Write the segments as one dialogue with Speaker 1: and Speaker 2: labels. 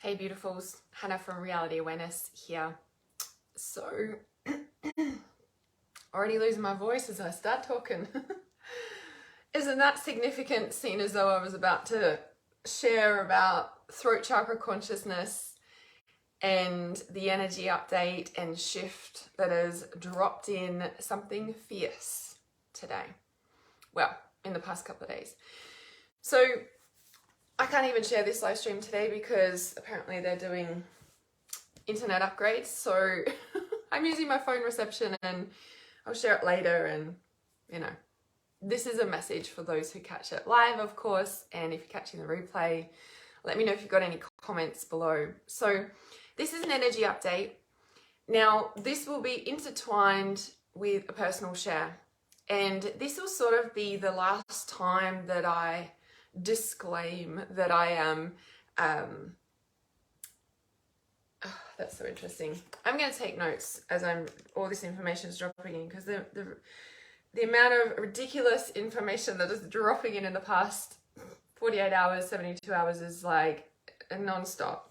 Speaker 1: Hey beautifuls, Hannah from Reality Awareness here. So, already losing my voice as I start talking. Isn't that significant, seeing as though I was about to share about throat chakra consciousness and the energy update and shift that has dropped in something fierce today. Well, in the past couple of days. So, I can't even share this live stream today because apparently they're doing internet upgrades. So I'm using my phone reception and I'll share it later. And, you know, this is a message for those who catch it live, of course. And if you're catching the replay, let me know if you've got any comments below. So this is an energy update. Now, this will be intertwined with a personal share. And this will sort of be the last time that I disclaim that I am that's so interesting. I'm going to take notes as all this information is dropping in, because the amount of ridiculous information that is dropping in the past 48 hours, 72 hours is like a non-stop.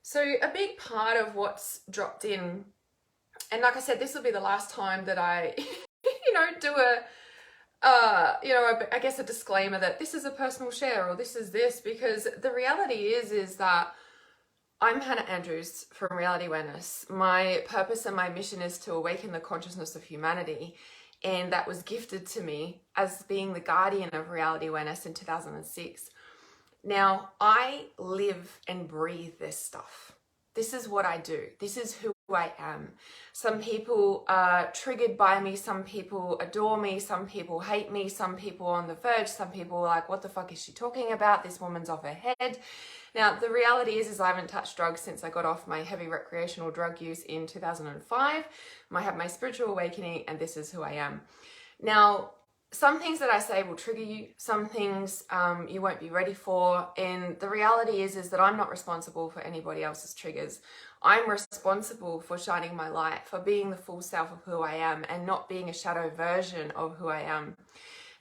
Speaker 1: So a big part of what's dropped in, and like I said, this will be the last time that I, do I guess a disclaimer that this is a personal share or this is this, because the reality is that I'm Hannah Andrews from Reality Awareness. My purpose and my mission is to awaken the consciousness of humanity, and that was gifted to me as being the guardian of Reality Awareness in 2006. Now, I live and breathe this stuff. This is what I do. This is who I am. Some people are triggered by me. Some people adore me. Some people hate me. Some people are on the verge. Some people are like, what the fuck is she talking about? This woman's off her head. Now, the reality is I haven't touched drugs since I got off my heavy recreational drug use in 2005. I had my spiritual awakening, and this is who I am. Now, some things that I say will trigger you, some things you won't be ready for, and the reality is that I'm not responsible for anybody else's triggers. I'm responsible for shining my light, for being the full self of who I am and not being a shadow version of who I am.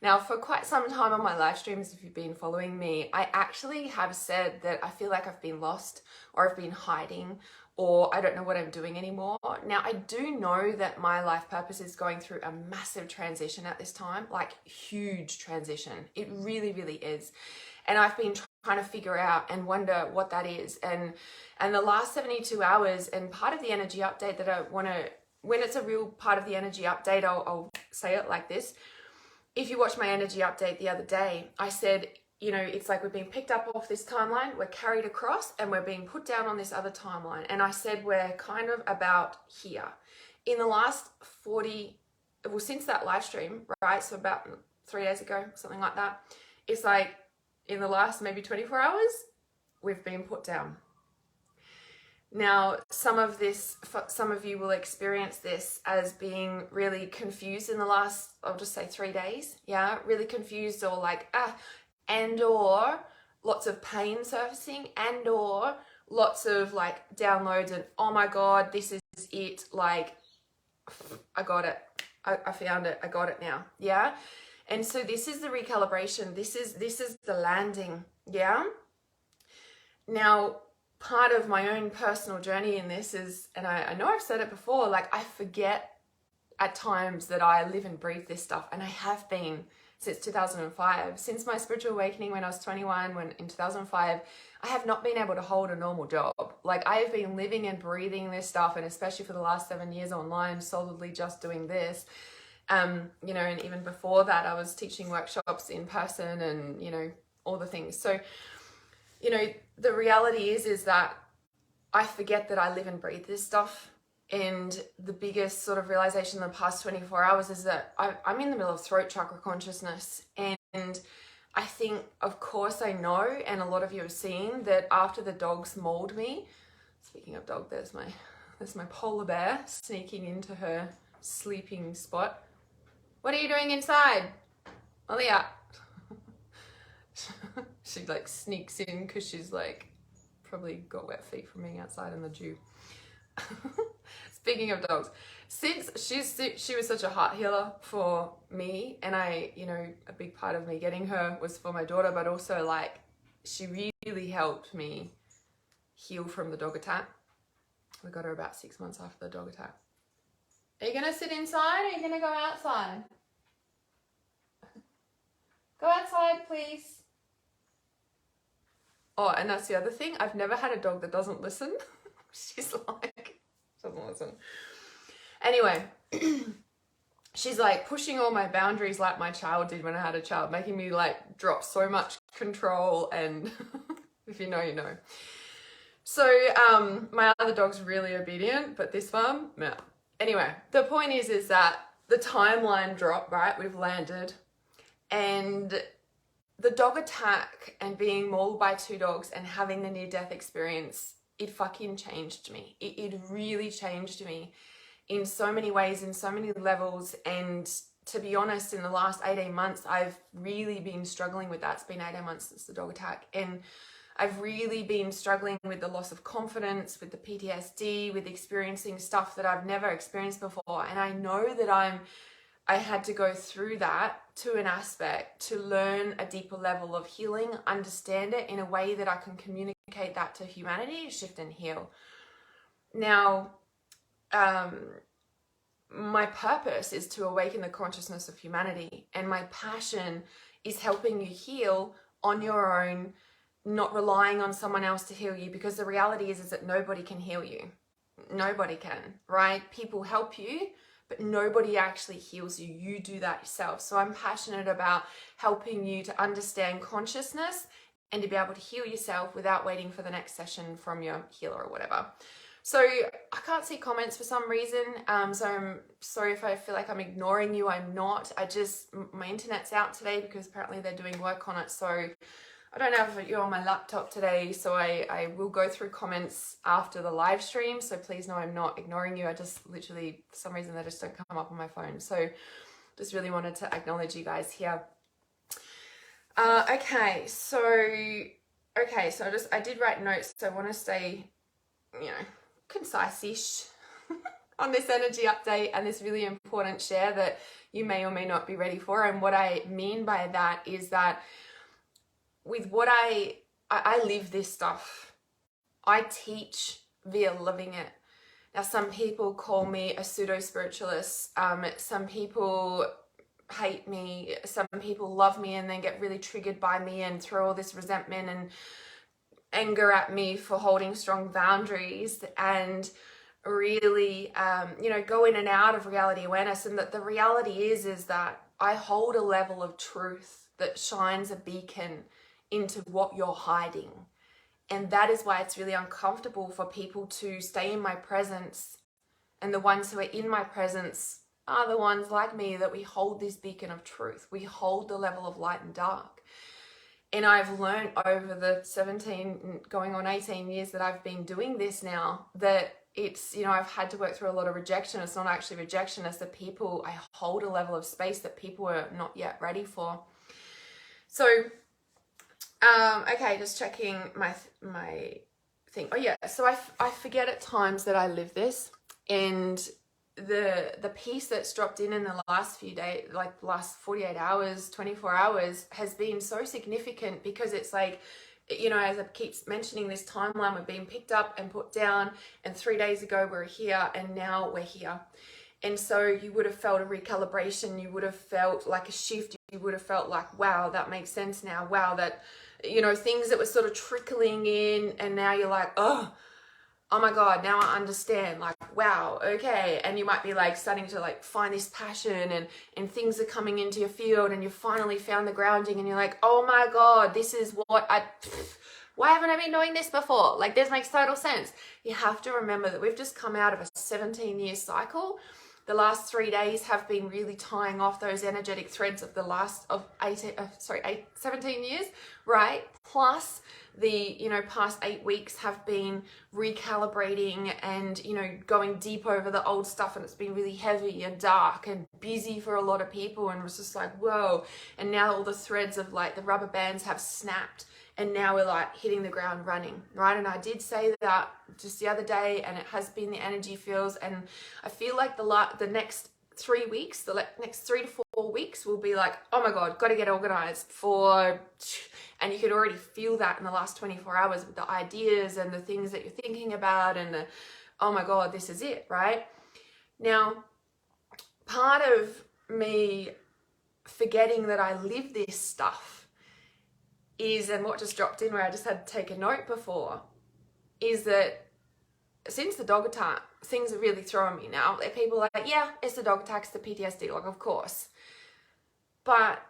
Speaker 1: Now, for quite some time on my live streams, if you've been following me, I actually have said that I feel like I've been lost, or I've been hiding, or I don't know what I'm doing anymore. Now, I do know that my life purpose is going through a massive transition at this time, like huge transition. It really, really is. And I've been trying to figure out and wonder what that is. And the last 72 hours, and part of the energy update that I want to, when it's a real part of the energy update, I'll say it like this. If you watched my energy update the other day, I said, it's like we're being picked up off this timeline, we're carried across, and we're being put down on this other timeline. And I said we're kind of about here. In the last since that live stream, right? So about 3 days ago, something like that. It's like in the last maybe 24 hours, we've been put down. Now, some of you will experience this as being really confused in the last, I'll just say 3 days. Yeah, really confused, or like, or lots of pain surfacing, and or lots of like downloads and, oh my God, this is it. Like, I got it. I found it. I got it now. Yeah. And so this is the recalibration. This is the landing. Yeah. Now, part of my own personal journey in this is, and I know I've said it before, like I forget at times that I live and breathe this stuff, and I have been since 2005. Since my spiritual awakening when I was 21, in 2005, I have not been able to hold a normal job. Like I have been living and breathing this stuff, and especially for the last 7 years online, solidly just doing this. And even before that, I was teaching workshops in person and, all the things. So, the reality is that I forget that I live and breathe this stuff. And the biggest sort of realization in the past 24 hours is that I'm in the middle of throat chakra consciousness. And I think, of course, I know, and a lot of you have seen, that after the dogs mauled me, speaking of dog, there's my polar bear sneaking into her sleeping spot. What are you doing inside? Olivia. She like sneaks in because she's like probably got wet feet from being outside in the dew. It's speaking of dogs, since she was such a heart healer for me, and I, you know, a big part of me getting her was for my daughter, but also like she really helped me heal from the dog attack. We got her about 6 months after the dog attack. Are you gonna sit inside or are you gonna go outside? Go outside, please. Oh, and that's the other thing. I've never had a dog that doesn't listen. She's like, doesn't listen. Anyway, she's like pushing all my boundaries like my child did when I had a child, making me like drop so much control, and if you know, you know. So my other dog's really obedient, but this one, no. Anyway, the point is that the timeline dropped, right? We've landed, and the dog attack and being mauled by 2 dogs and having the near-death experience, it fucking changed me. It really changed me in so many ways, in so many levels. And to be honest, in the last 18 months, I've really been struggling with that. It's been 18 months since the dog attack. And I've really been struggling with the loss of confidence, with the PTSD, with experiencing stuff that I've never experienced before. And I know that I had to go through that to an aspect to learn a deeper level of healing, understand it in a way that I can communicate that to humanity, shift and heal. Now, my purpose is to awaken the consciousness of humanity, and my passion is helping you heal on your own, not relying on someone else to heal you, because the reality is that nobody can heal you. Nobody can, right? People help you, but nobody actually heals you. You do that yourself. So I'm passionate about helping you to understand consciousness and to be able to heal yourself without waiting for the next session from your healer or whatever. So I can't see comments for some reason. So I'm sorry if I feel like I'm ignoring you. I'm not. My internet's out today because apparently they're doing work on it. So I don't have you on my laptop today, so I will go through comments after the live stream, so please know I'm not ignoring you. I just literally, for some reason, they just don't come up on my phone. So just really wanted to acknowledge you guys here. Okay, so I did write notes, so I want to stay, you know, concise-ish on this energy update and this really important share that you may or may not be ready for. And what I mean by that is that with what I live this stuff. I teach via living it. Now, some people call me a pseudo-spiritualist. Some people hate me. Some people love me and then get really triggered by me and throw all this resentment and anger at me for holding strong boundaries and really, go in and out of reality awareness. And that the reality is that I hold a level of truth that shines a beacon into what you're hiding. And that is why it's really uncomfortable for people to stay in my presence. And the ones who are in my presence are the ones like me that we hold this beacon of truth. We hold the level of light and dark. And I've learned over the 17, going on 18 years that I've been doing this now, that it's, I've had to work through a lot of rejection. It's not actually rejection, it's that I hold a level of space that people are not yet ready for. So, okay, just checking my thing. Oh yeah, so I forget at times that I live this, and the piece that's dropped in the last few days, like the last 48 hours, 24 hours, has been so significant because it's like, as I keep mentioning this timeline, we're being picked up and put down, and 3 days ago we were here and now we're here. And so you would have felt a recalibration, you would have felt like a shift, you would have felt like, wow, that makes sense now. Wow, that, things that were sort of trickling in, and now you're like, oh my God, now I understand, like, wow, okay. And you might be like starting to like find this passion and things are coming into your field and you finally found the grounding and you're like, oh my God, this is what why haven't I been doing this before? Like, this makes total sense. You have to remember that we've just come out of a 17-year cycle. The last 3 days have been really tying off those energetic threads of the last of 17 years, right? Plus the, past 8 weeks have been recalibrating and, going deep over the old stuff, and it's been really heavy and dark and busy for a lot of people, and it was just like, whoa. And now all the threads of like the rubber bands have snapped, and now we're like hitting the ground running, right? And I did say that just the other day, and it has been the energy feels, and I feel like the next 3 weeks, the next 3 to 4 weeks will be like, oh my God, got to get organized for, and you could already feel that in the last 24 hours with the ideas and the things that you're thinking about, and the, oh my God, this is it, right? Now, part of me forgetting that I live this stuff is, and what just dropped in where I just had to take a note before, is that since the dog attack, things are really throwing me now. People are like, yeah, it's the dog attack, it's the PTSD, like, of course. But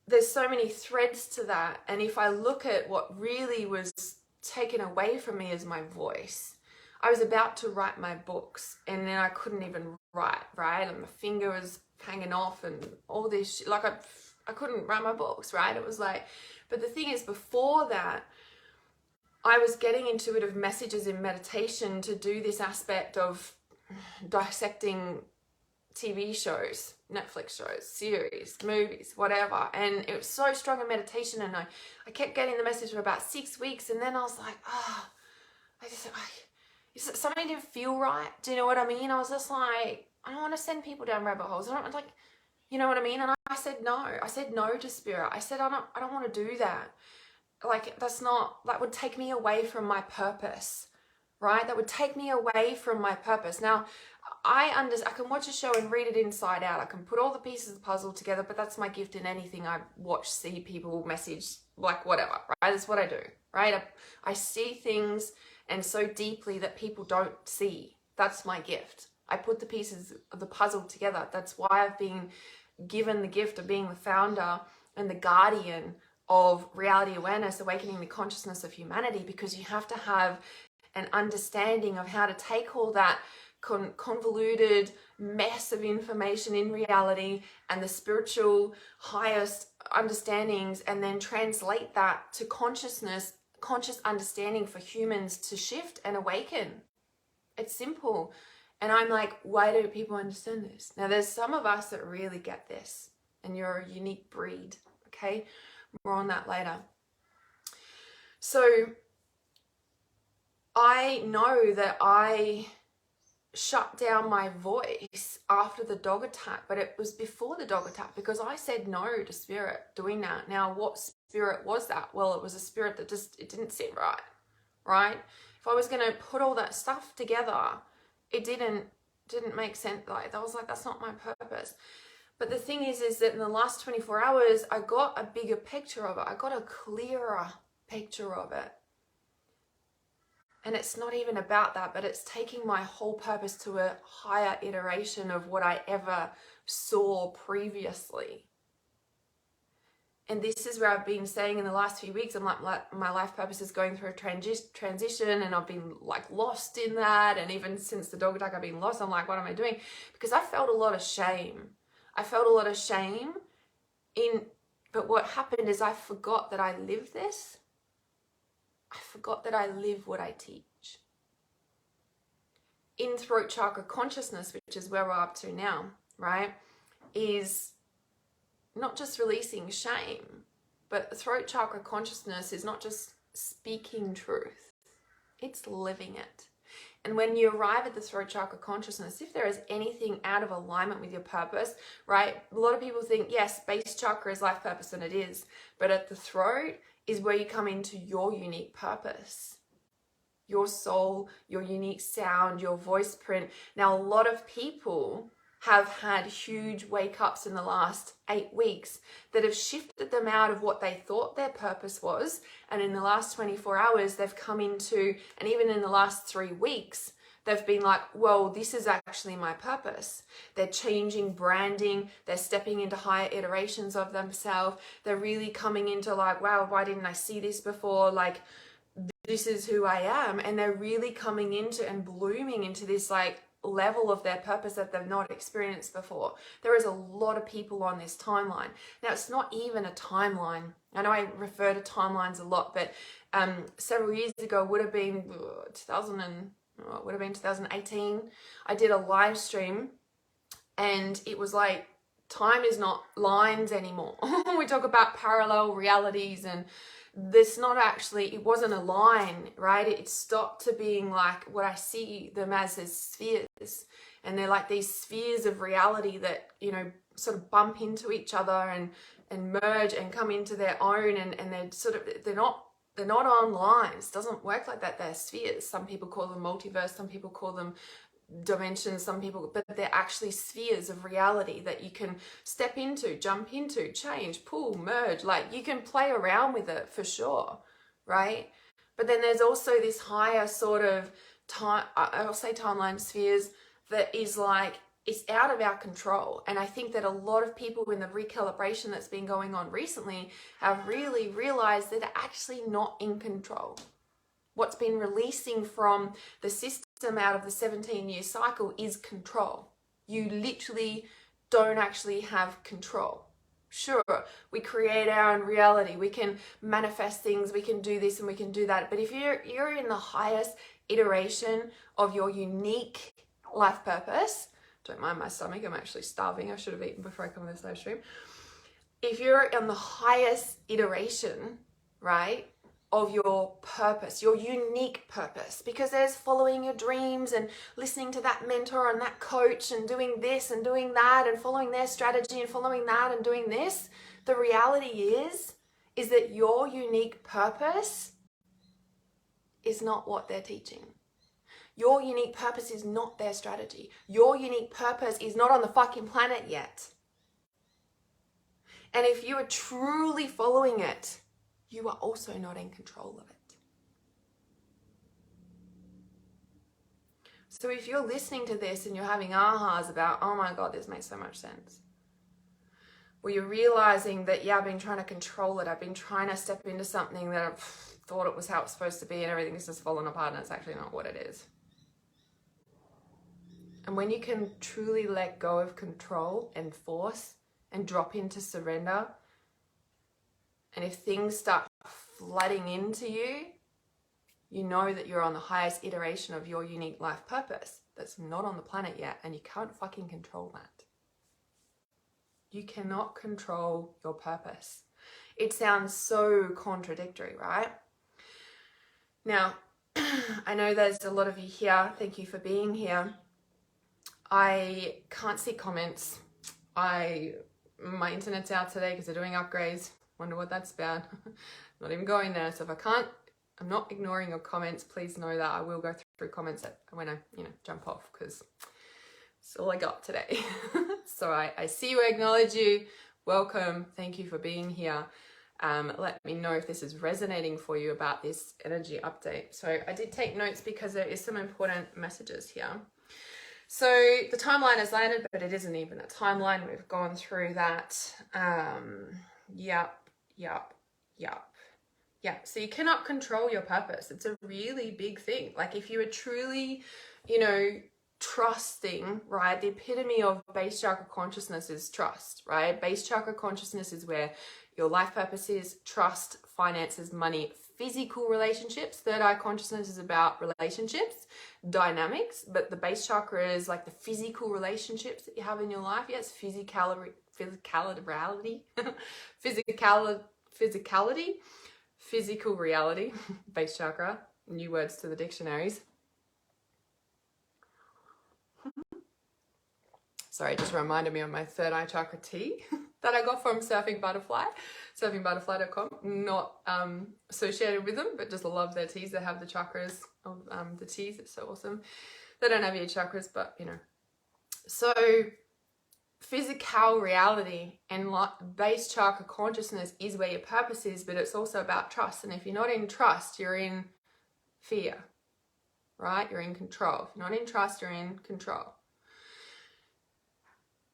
Speaker 1: there's so many threads to that. And if I look at what really was taken away from me as my voice, I was about to write my books and then I couldn't even write, right? And my finger was hanging off and all this shit. Like I couldn't write my books, right? It was like, but the thing is, before that, I was getting intuitive messages in meditation to do this aspect of dissecting TV shows, Netflix shows, series, movies, whatever. And it was so strong in meditation, and I kept getting the message for about 6 weeks, and then I was like, something didn't feel right. Do you know what I mean? I was just like, I don't want to send people down rabbit holes. I don't like, you know what I mean? And I said no. I said no to spirit. I said, I don't want to do that. Like, that would take me away from my purpose, right? That would take me away from my purpose. Now, I can watch a show and read it inside out. I can put all the pieces of the puzzle together, but that's my gift in anything I watch, see, people, message, like whatever, right? That's what I do, right? I see things and so deeply that people don't see. That's my gift. I put the pieces of the puzzle together. That's why I've been given the gift of being the founder and the guardian of Reality Awareness, awakening the consciousness of humanity, because you have to have an understanding of how to take all that convoluted mess of information in reality and the spiritual highest understandings, and then translate that to conscious understanding for humans to shift and awaken. It's simple. And I'm like, why do people understand this? Now, there's some of us that really get this, and you're a unique breed, okay? More on that later. So I know that I shut down my voice after the dog attack, but it was before the dog attack because I said no to spirit doing that. Now, what spirit was that? Well, it was a spirit that it didn't sit right? If I was going to put all that stuff together, it didn't make sense. Like, I was like, that's not my purpose. But the thing is that in the last 24 hours, I got a bigger picture of it. I got a clearer picture of it. And it's not even about that, but it's taking my whole purpose to a higher iteration of what I ever saw previously. And this is where I've been saying in the last few weeks, I'm like, my life purpose is going through a transition, and I've been like lost in that. And even since the dog attack, I've been lost. I'm like, what am I doing? Because I felt a lot of shame. But what happened is I forgot that I live this. I forgot that I live what I teach. In throat chakra consciousness, which is where we're up to now, right, is not just releasing shame, but the throat chakra consciousness is not just speaking truth, it's living it. And when you arrive at the throat chakra consciousness, if there is anything out of alignment with your purpose, right, a lot of people think, yes, base chakra is life purpose, and it is, but at the throat is where you come into your unique purpose, your soul, your unique sound, your voice print. Now, a lot of people have had huge wake-ups in the last 8 weeks that have shifted them out of what they thought their purpose was, and in the last 24 hours they've come into, and even in the last 3 weeks, they've been like, well, this is actually my purpose. They're changing branding, they're stepping into higher iterations of themselves, they're really coming into like, wow, why didn't I see this before? Like, this is who I am. And they're really coming into and blooming into this like level of their purpose that they've not experienced before. There is a lot of people on this timeline. Now, it's not even a timeline. I know I refer to timelines a lot, but several years ago, would have been 2018, I did a live stream, and it was like, time is not lines anymore. We talk about parallel realities and this not actually, it wasn't a line, right? It stopped to being like what I see them as spheres. And they're like these spheres of reality that, you know, sort of bump into each other and merge and come into their own, and they're sort of, they're not on lines. It doesn't work like that. They're spheres. Some people call them multiverse, some people call them dimensions, some people, but they're actually spheres of reality that you can step into, jump into, change, pull, merge. Like, you can play around with it for sure, right? But then there's also this higher sort of time, I'll say timeline spheres, that is like, it's out of our control. And I think that a lot of people in the recalibration that's been going on recently have really realized that they're actually not in control. What's been releasing from the system out of the 17-year cycle is control. You literally don't actually have control. Sure, we create our own reality. We can manifest things. We can do this and we can do that. But if you're in the highest iteration of your unique life purpose, don't mind my stomach, I'm actually starving. I should have eaten before I come on this live stream. If you're on the highest iteration, right, of your purpose, your unique purpose, because there's following your dreams and listening to that mentor and that coach and doing this and doing that and following their strategy and following that and doing this. The reality is that your unique purpose is not what they're teaching. Your unique purpose is not their strategy. Your unique purpose is not on the fucking planet yet. And if you are truly following it, you are also not in control of it. So if you're listening to this and you're having ahas about, oh my God, this makes so much sense. Or you're realizing that, yeah, I've been trying to control it. I've been trying to step into something that I've thought it was how it's supposed to be and everything's just fallen apart and it's actually not what it is. And when you can truly let go of control and force and drop into surrender, and if things start flooding into you, you know that you're on the highest iteration of your unique life purpose that's not on the planet yet, and you can't fucking control that. You cannot control your purpose. It sounds so contradictory, right? Now, I know there's a lot of you here. Thank you for being here. I can't see comments. My internet's out today because they're doing upgrades. Wonder what that's about. Not even going there. So if I can't, I'm not ignoring your comments. Please know that I will go through comments when I, jump off, because it's all I got today. So I see you, I acknowledge you. Welcome. Thank you for being here. Let me know if this is resonating for you about this energy update. So I did take notes because there is some important messages here. So the timeline has landed, but it isn't even a timeline. We've gone through that. Yep. So you cannot control your purpose. It's a really big thing. Like, if you are truly, trusting, right? The epitome of base chakra consciousness is trust, right? Base chakra consciousness is where your life purpose is: trust, finances, money, physical relationships. Third eye consciousness is about relationships, dynamics, but the base chakra is like the physical relationships that you have in your life. Yes, physicality, physical reality, base chakra, new words to the dictionaries. Sorry, it just reminded me of my third eye chakra tea that I got from Surfing Butterfly, surfingbutterfly.com. Not associated with them, but just love their teas. They have the chakras of the teas. It's so awesome. They don't have your chakras, but So physical reality and base chakra consciousness is where your purpose is, but it's also about trust. And if you're not in trust, you're in fear, right? You're in control. If you're not in trust, you're in control.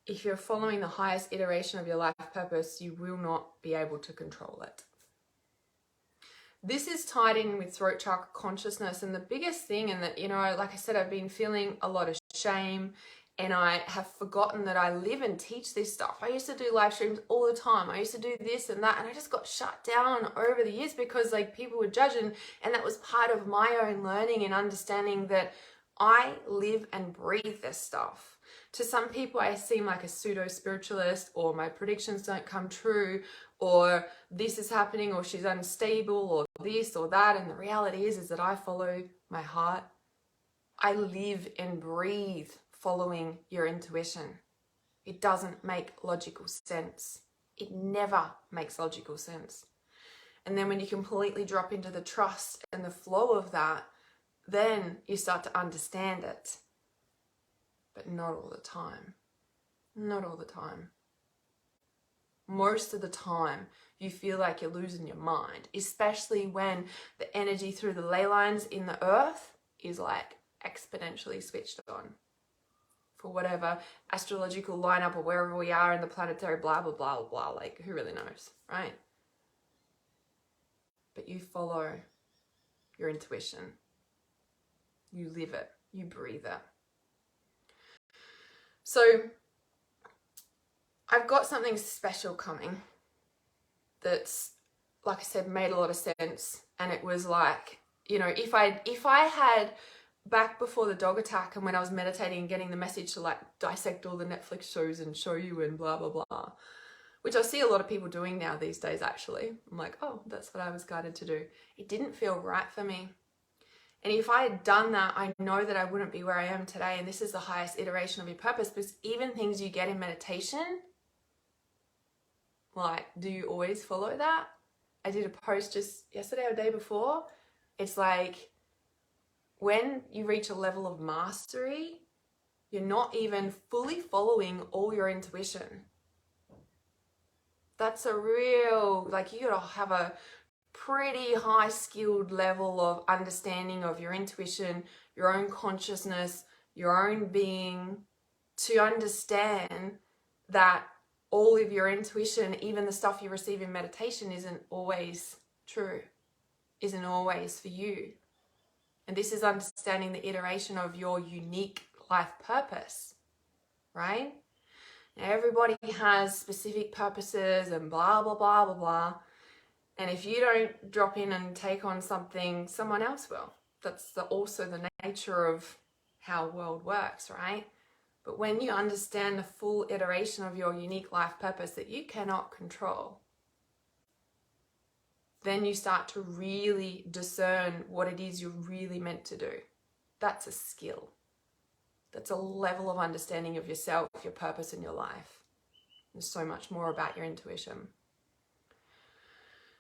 Speaker 1: If you're following the highest iteration of your life purpose, you will not be able to control it. This is tied in with throat chakra consciousness, and the biggest thing, and that, like I said, I've been feeling a lot of shame, and I have forgotten that I live and teach this stuff. I used to do live streams all the time. I used to do this and that, and I just got shut down over the years because people were judging, and that was part of my own learning and understanding that I live and breathe this stuff. To some people, I seem like a pseudo-spiritualist, or my predictions don't come true, or this is happening, or she's unstable, or this or that. And the reality is that I follow my heart. I live and breathe following your intuition. It doesn't make logical sense. It never makes logical sense. And then when you completely drop into the trust and the flow of that, then you start to understand it. But not all the time. Not all the time. Most of the time, you feel like you're losing your mind, especially when the energy through the ley lines in the earth is like exponentially switched on. For whatever astrological lineup or wherever we are in the planetary blah, blah, blah, blah, blah. Like, who really knows, right? But you follow your intuition. You live it. You breathe it. So, I've got something special coming that's, like I said, made a lot of sense. And it was like, you know, if I had back before the dog attack and when I was meditating and getting the message to like dissect all the Netflix shows and show you and blah, blah, blah, which I see a lot of people doing now these days, actually. I'm like, oh, that's what I was guided to do. It didn't feel right for me. And if I had done that, I know that I wouldn't be where I am today. And this is the highest iteration of your purpose, because even things you get in meditation, like, do you always follow that? I did a post just yesterday or the day before. It's like, when you reach a level of mastery, you're not even fully following all your intuition. That's a real, like, you gotta have a pretty high skilled level of understanding of your intuition, your own consciousness, your own being, to understand that all of your intuition, even the stuff you receive in meditation, isn't always true, isn't always for you. And this is understanding the iteration of your unique life purpose, right? Now, everybody has specific purposes and blah, blah, blah, blah, blah. And if you don't drop in and take on something, someone else will. That's also the nature of how the world works, right? But when you understand the full iteration of your unique life purpose that you cannot control, then you start to really discern what it is you're really meant to do. That's a skill. That's a level of understanding of yourself, your purpose in your life. There's so much more about your intuition.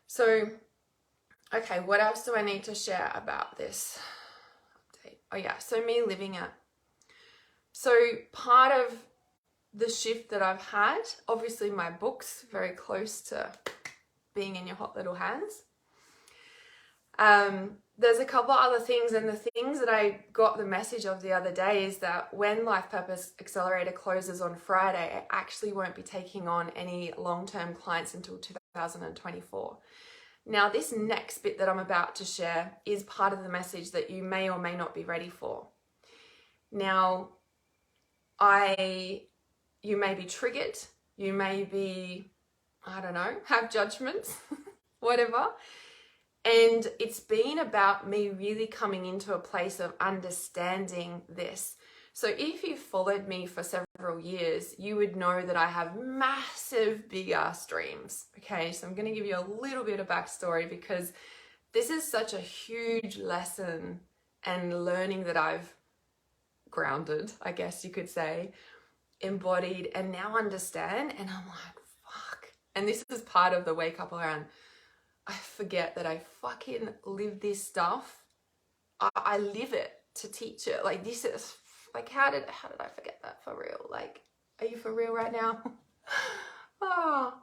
Speaker 1: So, okay, what else do I need to share about this? Oh yeah, so me living it. So part of the shift that I've had, obviously my book's very close to being in your hot little hands. There's a couple other things, and the things that I got the message of the other day is that when Life Purpose Accelerator closes on Friday, I actually won't be taking on any long-term clients until 2024. Now, this next bit that I'm about to share is part of the message that you may or may not be ready for. Now, you may be triggered, you may be, I don't know, have judgments, whatever. And it's been about me really coming into a place of understanding this. So if you've followed me for several years, you would know that I have massive, big-ass dreams. Okay, so I'm going to give you a little bit of backstory, because this is such a huge lesson and learning that I've grounded, I guess you could say, embodied, and now understand. And I'm like, fuck. And this is part of the wake up around, I forget that I fucking live this stuff. I live it to teach it. Like, this is, like, how did I forget that for real? Like, are you for real right now? Oh.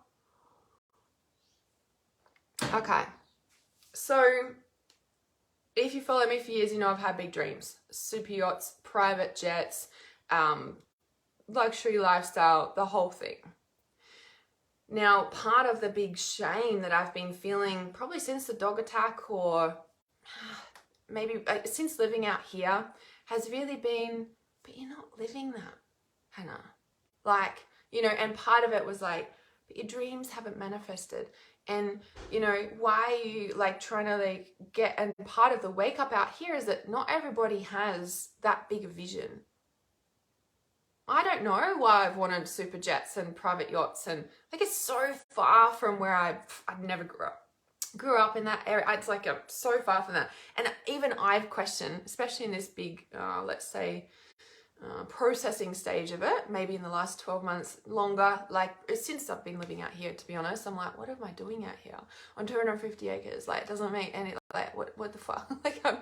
Speaker 1: Okay. So, if you follow me for years, you know I've had big dreams. Super yachts, private jets, luxury lifestyle, the whole thing. Now, part of the big shame that I've been feeling probably since the dog attack, or maybe since living out here, has really been, but you're not living that, Hannah. Like, you know, and part of it was like, but your dreams haven't manifested. And, you know, why are you like trying to like get, and part of the wake up out here is that not everybody has that big a vision. I don't know why I've wanted super jets and private yachts, and like it's so far from where I never grew up in that area. It's like so far from that. And even I've questioned, especially in this big, let's say, processing stage of it, maybe in the last 12 months, longer, like since I've been living out here, to be honest, I'm like, what am I doing out here on 250 acres? Like, it doesn't make any, like, what the fuck? Like, I'm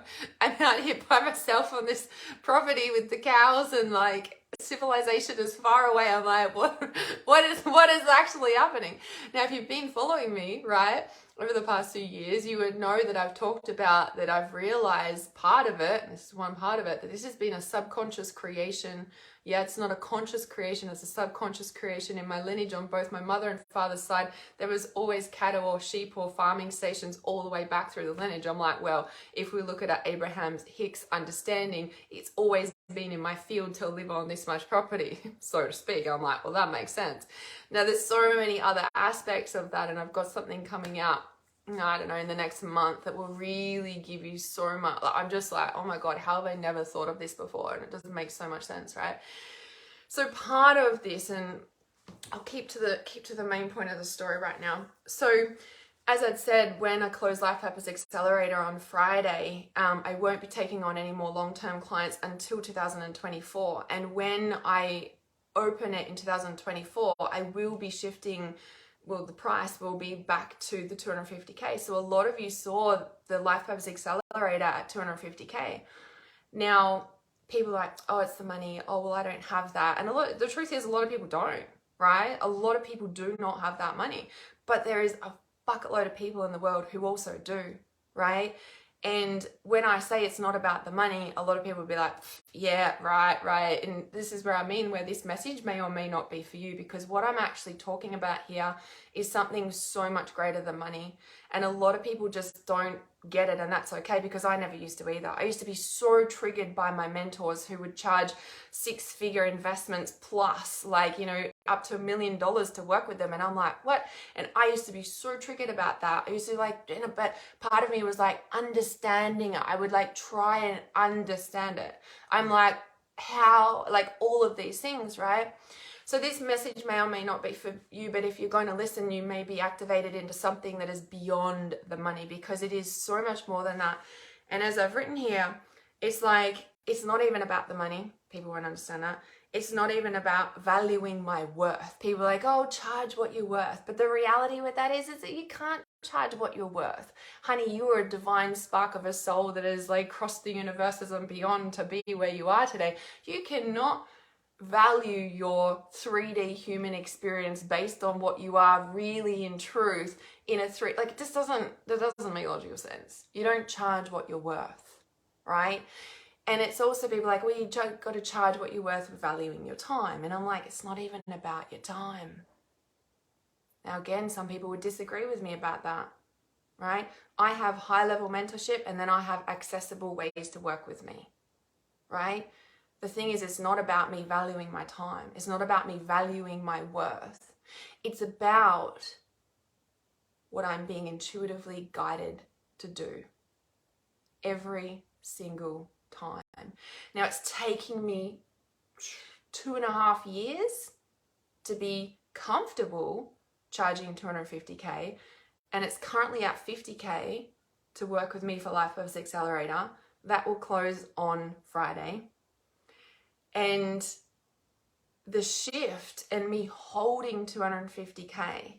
Speaker 1: out here by myself on this property with the cows, and like civilization is far away. I'm like, what is actually happening? Now, if you've been following me, right, over the past 2 years, you would know that I've talked about that I've realized part of it, and this is one part of it, that this has been a subconscious creation. Yeah, it's not a conscious creation, it's a subconscious creation. In my lineage on both my mother and father's side, there was always cattle or sheep or farming stations all the way back through the lineage. I'm like, well, if we look at Abraham Hicks' understanding, it's always been in my field to live on this much property, so to speak. I'm like, well, that makes sense. Now, there's so many other aspects of that, and I've got something coming out, I don't know, in the next month that will really give you so much. I'm just like, oh my God, how have I never thought of this before? And it doesn't make so much sense, right? So part of this, and I'll keep to the main point of the story right now. So as I'd said, when I close Life Purpose Accelerator on Friday, I won't be taking on any more long-term clients until 2024. And when I open it in 2024, I will be shifting, well, the price will be back to the 250K. So a lot of you saw the Life Purpose Accelerator at 250K. Now, people are like, oh, it's the money. Oh, well, I don't have that. And the truth is, a lot of people don't, right? A lot of people do not have that money. But there is a bucket load of people in the world who also do, right? And when I say it's not about the money, a lot of people will be like, yeah, right. And this is where I mean, where this message may or may not be for you, because what I'm actually talking about here is something so much greater than money. And a lot of people just don't get it, and that's okay, because I never used to either. I used to be so triggered by my mentors who would charge 6-figure investments plus, like, you know, up to $1 million to work with them. And I'm like, what? And I used to be so triggered about that. I used to like, but part of me was like understanding it. I would like try and understand it. I'm like, how, like all of these things, right? So this message may or may not be for you, but if you're going to listen, you may be activated into something that is beyond the money, because it is so much more than that. And as I've written here, it's like, it's not even about the money. People won't understand that. It's not even about valuing my worth. People are like, oh, charge what you're worth. But the reality with that is that you can't charge what you're worth. Honey, you are a divine spark of a soul that has like crossed the universes and beyond to be where you are today. You cannot value your 3D human experience based on what you are really in truth in a like, it just doesn't make logical sense. You don't charge what you're worth, right? And it's also people like, well, you got to charge what you're worth for valuing your time. And I'm like, it's not even about your time. Now, again, some people would disagree with me about that, right? I have high-level mentorship, and then I have accessible ways to work with me, right? The thing is, it's not about me valuing my time. It's not about me valuing my worth. It's about what I'm being intuitively guided to do every single time. Now, it's taking me 2.5 years to be comfortable charging 250K, and it's currently at 50K to work with me for Life Purpose Accelerator. That will close on Friday. And the shift and me holding 250K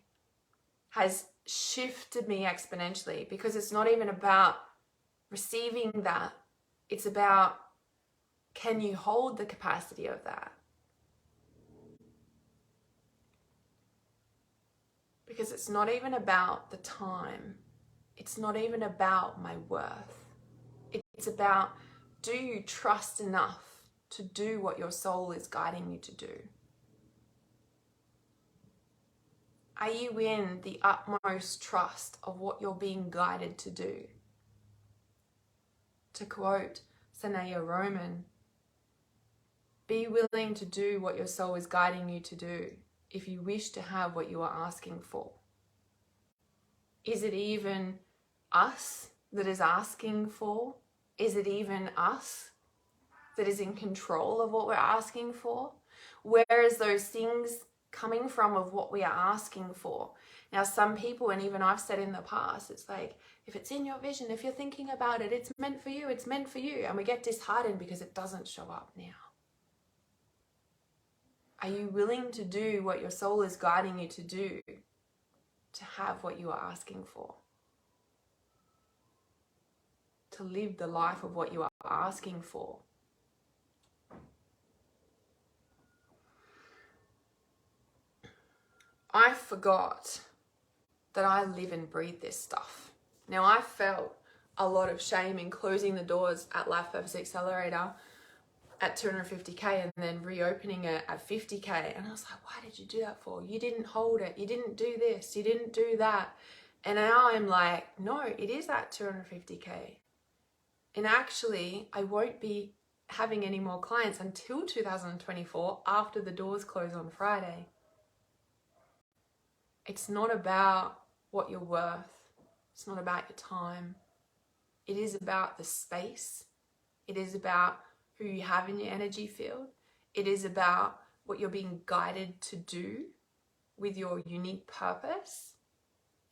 Speaker 1: has shifted me exponentially, because it's not even about receiving that. It's about, can you hold the capacity of that? Because it's not even about the time. It's not even about my worth. It's about, do you trust enough to do what your soul is guiding you to do? Are you in the utmost trust of what you're being guided to do? To quote Sanaya Roman, be willing to do what your soul is guiding you to do if you wish to have what you are asking for. Is it even us that is asking for? Is it even us that is in control of what we're asking for? Where is those things coming from of what we are asking for? Now, some people, and even I've said in the past, it's like, if it's in your vision, if you're thinking about it, it's meant for you, it's meant for you. And we get disheartened because it doesn't show up now. Are you willing to do what your soul is guiding you to do to have what you are asking for? To live the life of what you are asking for? I forgot that I live and breathe this stuff. Now, I felt a lot of shame in closing the doors at Life Purpose Accelerator at 250K and then reopening it at 50K. And I was like, why did you do that for? You didn't hold it. You didn't do this. You didn't do that. And now I'm like, no, it is at 250K. And actually, I won't be having any more clients until 2024 after the doors close on Friday. It's not about what you're worth. It's not about your time. It is about the space. It is about who you have in your energy field. It is about what you're being guided to do with your unique purpose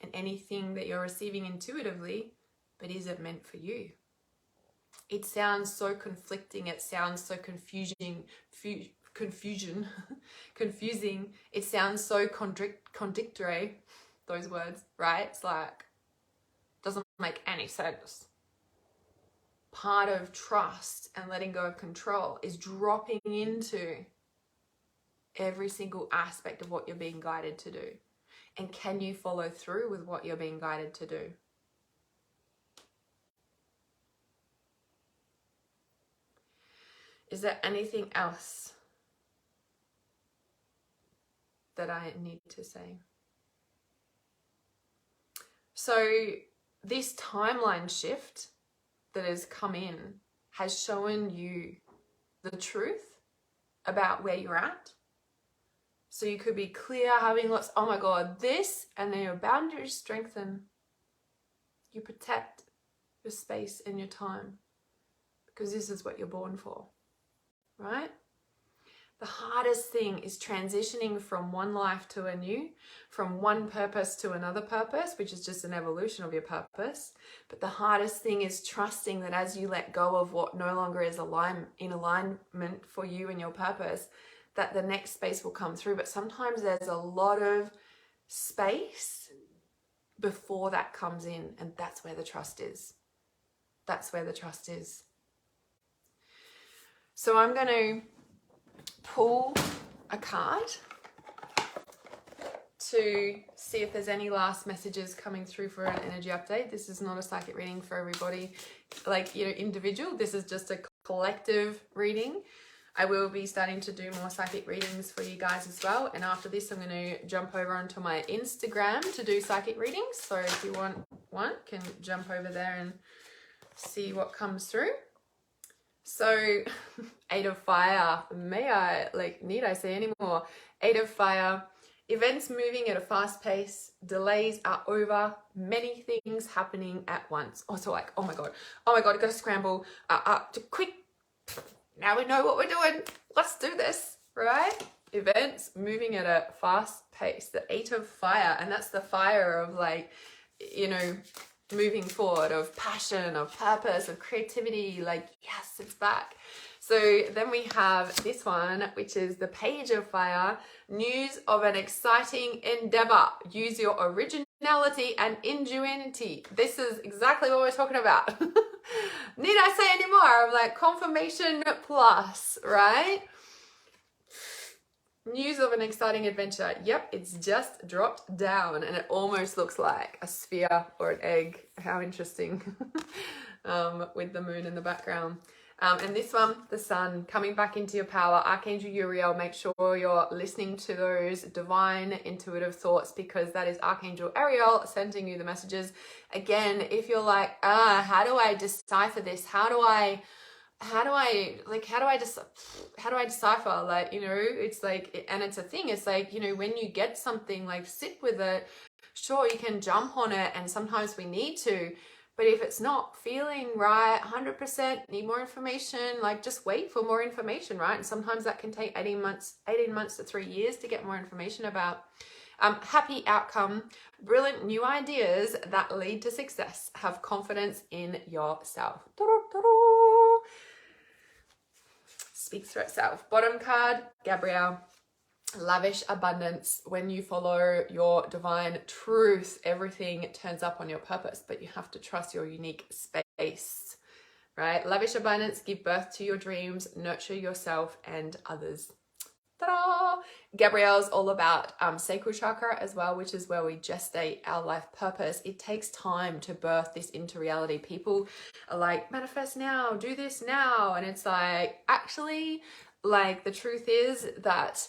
Speaker 1: and anything that you're receiving intuitively, but is it meant for you? It sounds so conflicting. It sounds so confusing. It sounds so contradictory, those words, right? It's like, doesn't make any sense. Part of trust and letting go of control is dropping into every single aspect of what you're being guided to do. And can you follow through with what you're being guided to do? Is there anything else that I need to say? So this timeline shift that has come in has shown you the truth about where you're at. So you could be clear, having lots, oh my God, this, and then your boundaries strengthen. You protect your space and your time because this is what you're born for, right? The hardest thing is transitioning from one life to a new, from one purpose to another purpose, which is just an evolution of your purpose. But the hardest thing is trusting that as you let go of what no longer is in alignment for you and your purpose, that the next space will come through. But sometimes there's a lot of space before that comes in, and that's where the trust is. That's where the trust is. So I'm going to pull a card to see if there's any last messages coming through for an energy update. This is not a psychic reading for everybody, like, you know, individual. This is just a collective reading. I will be starting to do more psychic readings for you guys as well. And after this, I'm going to jump over onto my Instagram to do psychic readings. So if you want one, can jump over there and see what comes through. So 8 of Fire, need I say any more? 8 of Fire, events moving at a fast pace, delays are over, many things happening at once. Also like, oh my God, I gotta scramble, quick, now we know what we're doing, let's do this, right? Events moving at a fast pace, the 8 of Fire, and that's the fire of, like, you know, moving forward, of passion, of purpose, of creativity, like, yes, it's back. So then we have this one, which is the Page of Fire, news of an exciting endeavor. Use your originality and ingenuity. This is exactly what we're talking about. Need I say any more? I'm like, confirmation plus, right? News of an exciting adventure. Yep, it's just dropped down and it almost looks like a sphere or an egg. How interesting. With the moon in the background. And this one, the sun, coming back into your power. Archangel Uriel, make sure you're listening to those divine intuitive thoughts, because that is Archangel Ariel sending you the messages. Again, if you're like, how do I decipher this? How do I decipher, like, you know, it's like, and it's a thing, it's like, you know, when you get something, like, sit with it, Sure, you can jump on it, and sometimes we need to, but if it's not feeling right 100%, need more information, like just wait for more information, right? And sometimes that can take 18 months to 3 years to get more information about. Happy outcome, brilliant new ideas that lead to success. Have confidence in yourself. Speaks for itself. Bottom card, Gabrielle. Lavish abundance. When you follow your divine truth, everything turns up on your purpose, but you have to trust your unique space, right? Lavish abundance, give birth to your dreams, nurture yourself and others. Ta-da! Gabrielle's all about sacral chakra as well, which is where we gestate our life purpose. It takes time to birth this into reality. People are like, manifest now, do this now. And it's like, actually, like the truth is that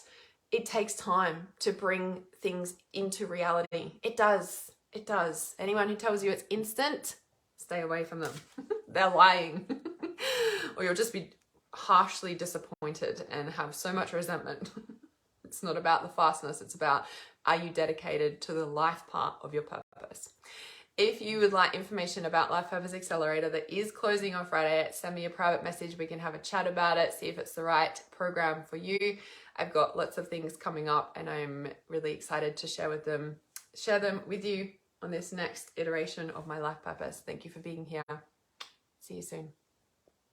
Speaker 1: it takes time to bring things into reality. It does. It does. Anyone who tells you it's instant, stay away from them. They're lying. Or you'll just be harshly disappointed and have so much resentment. It's not about the fastness, it's about, are you dedicated to the life part of your purpose? If you would like information about Life Purpose Accelerator that is closing on Friday, send me a private message. We can have a chat about it, see if it's the right program for you. I've got lots of things coming up and I'm really excited to share them with you on this next iteration of my life purpose. Thank you for being here. See you soon.